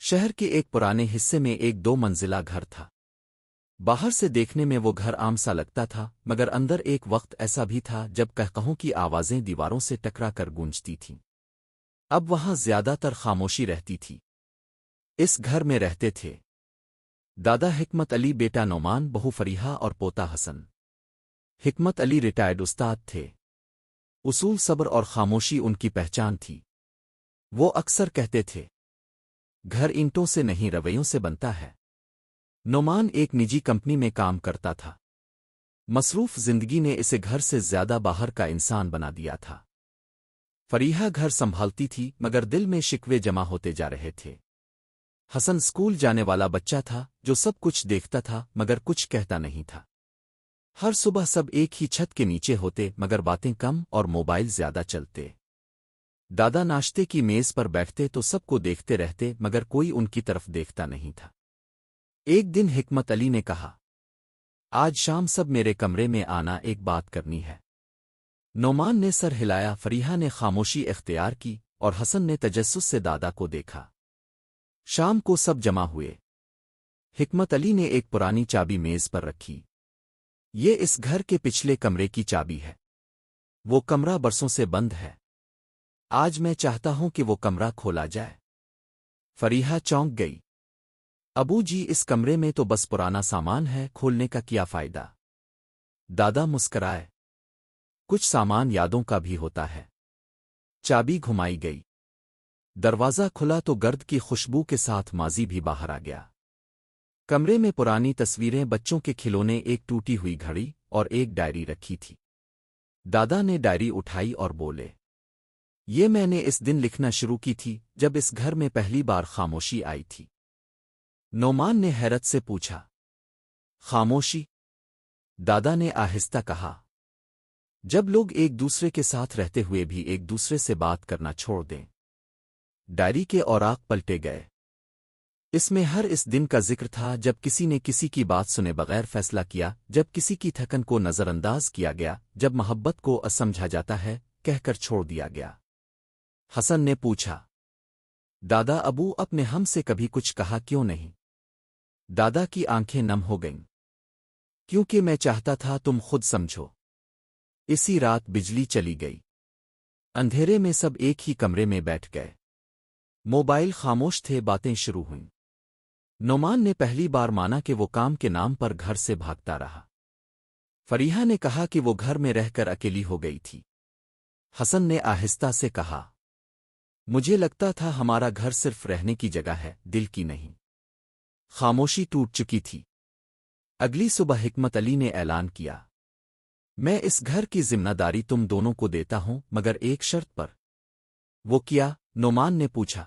شہر کے ایک پرانے حصے میں ایک 2 منزلہ گھر تھا۔ باہر سے دیکھنے میں وہ گھر عام سا لگتا تھا، مگر اندر ایک وقت ایسا بھی تھا جب قہقہوں کی آوازیں دیواروں سے ٹکرا کر گونجتی تھیں۔ اب وہاں زیادہ تر خاموشی رہتی تھی۔ اس گھر میں رہتے تھے دادا حکمت علی، بیٹا نعمان، بہو فریحہ اور پوتا حسن۔ حکمت علی ریٹائرڈ استاد تھے۔ اصول، صبر اور خاموشی ان کی پہچان تھی۔ وہ اکثر کہتے تھے، گھر اینٹوں سے نہیں رویوں سے بنتا ہے۔ نعمان ایک نجی کمپنی میں کام کرتا تھا۔ مصروف زندگی نے اسے گھر سے زیادہ باہر کا انسان بنا دیا تھا۔ فریحہ گھر سنبھالتی تھی، مگر دل میں شکوے جمع ہوتے جا رہے تھے۔ حسن اسکول جانے والا بچہ تھا جو سب کچھ دیکھتا تھا مگر کچھ کہتا نہیں تھا۔ ہر صبح سب ایک ہی چھت کے نیچے ہوتے مگر باتیں کم اور موبائل زیادہ چلتے۔ دادا ناشتے کی میز پر بیٹھتے تو سب کو دیکھتے رہتے مگر کوئی ان کی طرف دیکھتا نہیں تھا۔ ایک دن حکمت علی نے کہا، آج شام سب میرے کمرے میں آنا، ایک بات کرنی ہے۔ نعمان نے سر ہلایا، فریحہ نے خاموشی اختیار کی اور حسن نے تجسس سے دادا کو دیکھا۔ شام کو سب جمع ہوئے۔ حکمت علی نے ایک پرانی چابی میز پر رکھی۔ یہ اس گھر کے پچھلے کمرے کی چابی ہے۔ وہ کمرہ برسوں سے بند ہے۔ آج میں چاہتا ہوں کہ وہ کمرہ کھولا جائے۔ فریحہ چونک گئی۔ ابو جی، اس کمرے میں تو بس پرانا سامان ہے، کھولنے کا کیا فائدہ؟ دادا مسکرائے، کچھ سامان یادوں کا بھی ہوتا ہے۔ چابی گھمائی گئی۔ دروازہ کھلا تو گرد کی خوشبو کے ساتھ ماضی بھی باہر آ گیا۔ کمرے میں پرانی تصویریں، بچوں کے کھلونے، ایک ٹوٹی ہوئی گھڑی اور ایک ڈائری رکھی تھی۔ دادا نے ڈائری اٹھائی اور بولے، یہ میں نے اس دن لکھنا شروع کی تھی جب اس گھر میں پہلی بار خاموشی آئی تھی۔ نعمان نے حیرت سے پوچھا، خاموشی؟ دادا نے آہستہ کہا، جب لوگ ایک دوسرے کے ساتھ رہتے ہوئے بھی ایک دوسرے سے بات کرنا چھوڑ دیں۔ ڈائری کے اوراق پلٹے گئے۔ اس میں ہر اس دن کا ذکر تھا جب کسی نے کسی کی بات سنے بغیر فیصلہ کیا، جب کسی کی تھکن کو نظر انداز کیا گیا، جب محبت کو اسمجھا جاتا ہے کہہ کر چھوڑ دیا گیا۔ حسن نے پوچھا، دادا، ابو آپ نے ہم سے کبھی کچھ کہا کیوں نہیں؟ دادا کی آنکھیں نم ہو گئیں۔ کیونکہ میں چاہتا تھا تم خود سمجھو۔ اسی رات بجلی چلی گئی۔ اندھیرے میں سب ایک ہی کمرے میں بیٹھ گئے۔ موبائل خاموش تھے، باتیں شروع ہوئیں۔ نعمان نے پہلی بار مانا کہ وہ کام کے نام پر گھر سے بھاگتا رہا۔ فریحہ نے کہا کہ وہ گھر میں رہ کر اکیلی ہو گئی تھی۔ حسن نے آہستہ سے کہا، مجھے لگتا تھا ہمارا گھر صرف رہنے کی جگہ ہے، دل کی نہیں۔ خاموشی ٹوٹ چکی تھی۔ اگلی صبح حکمت علی نے اعلان کیا، میں اس گھر کی ذمہ داری تم دونوں کو دیتا ہوں مگر ایک شرط پر۔ وہ کیا؟ نعمان نے پوچھا۔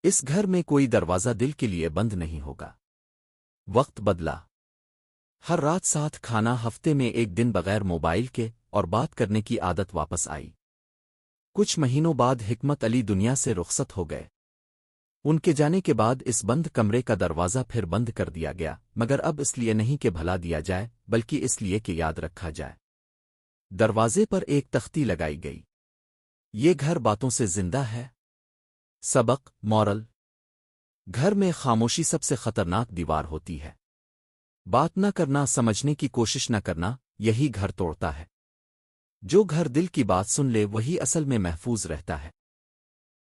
اس گھر میں کوئی دروازہ دل کے لیے بند نہیں ہوگا۔ وقت بدلا۔ ہر رات ساتھ کھانا، ہفتے میں ایک دن بغیر موبائل کے اور بات کرنے کی عادت واپس آئی۔ کچھ مہینوں بعد حکمت علی دنیا سے رخصت ہو گئے۔ ان کے جانے کے بعد اس بند کمرے کا دروازہ پھر بند کر دیا گیا، مگر اب اس لیے نہیں کہ بھلا دیا جائے بلکہ اس لیے کہ یاد رکھا جائے۔ دروازے پر ایک تختی لگائی گئی، یہ گھر باتوں سے زندہ ہے۔ سبق، مورل: گھر میں خاموشی سب سے خطرناک دیوار ہوتی ہے۔ بات نہ کرنا، سمجھنے کی کوشش نہ کرنا، یہی گھر توڑتا ہے۔ جو گھر دل کی بات سن لے وہی اصل میں محفوظ رہتا ہے۔